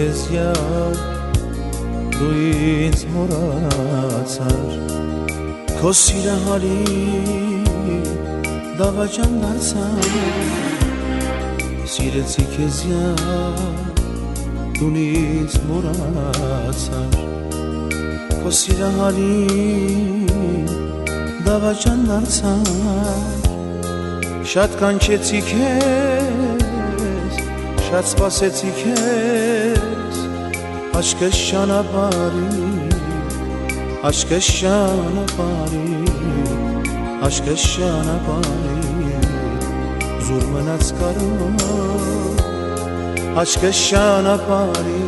քեզ յար դու ինձ մոռացար քո սիրահարի դավաճան դարձար սիրեցի քեզ յար դու ինձ մոռացար քո սիրահարի դավաճան դարձար շատ կանչեցի քեզ շատ սպասեցի քեզ աչքս ճանապարհի աչքս ճանապարհի աչքս ճանապարհի զուր մնաց կարո aşk şanapari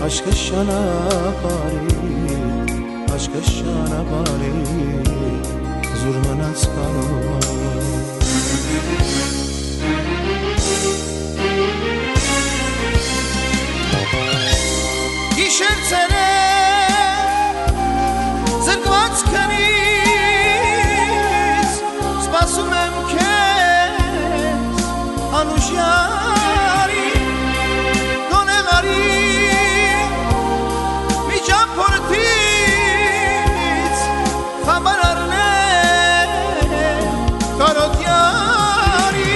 aşk şanapari aşk şanapari zurmanas karo Gişertsene zırgված քնից սպասում եմ քեզ անուշյարի գոնեղարի միջափորտից խաբար առնեմ կարոտյարի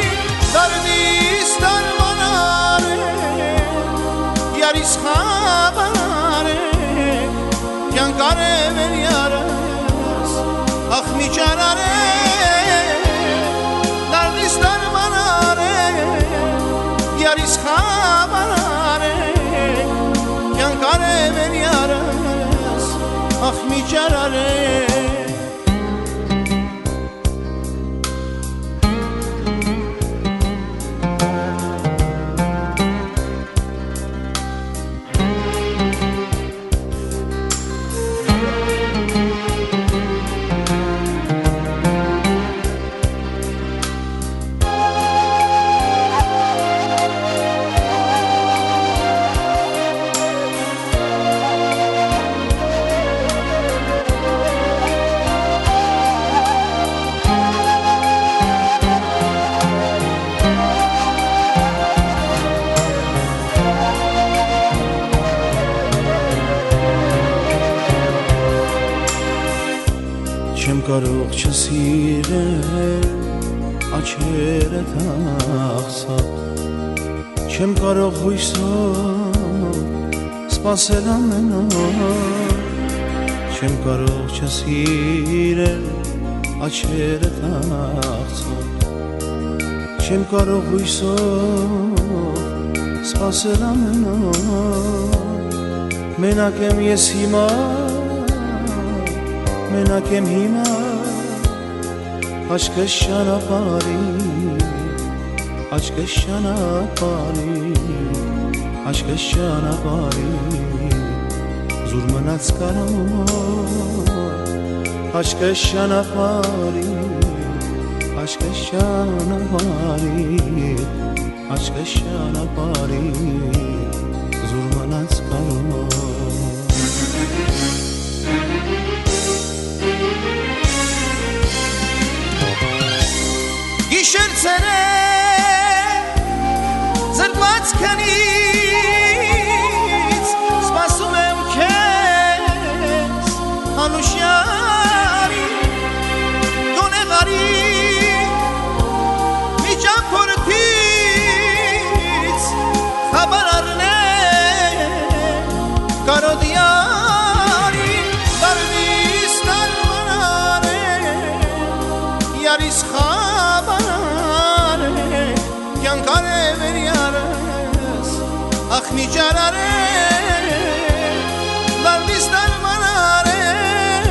դարդիս դարմանարեմ յարիս խաբարեմ կյանք արևեր յարս ախ միջարարեմ դարդիս դարմանարեմ յարիս խաբարեմ կյանք արևեր յարս ախ միջարարեմ Չեմ կարող չսիրել աչքերդ աղսատ Չեմ կարող հույսով սպասել ամեն օր Չեմ կարող չսիրել աչքերդ աղսատ Չեմ կարող հույսով սպասել ամեն օր Մենակ եմ ես հիմա Մենակ եմ հիմա Աչքս ճանապարհի Աչքս ճանապարհի Աչքս ճանապարհի Զուր մնաց կարո Աչքս ճանապարհի Աչքս ճանապարհի Աչքս ճանապարհի Զուր մնաց կարո Գիշերցերը զրկված քնից սպասում եմ քեզ անուշյարի գոնեղարի միջափորտից խաբար առնեմ կարոտյարի դարդիս դարմանարեմ յարիս Կյանք արևեր յարս ախ միջարարեմ լարդիս դարմանարեմ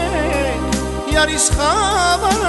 յարիս խաբարարեմ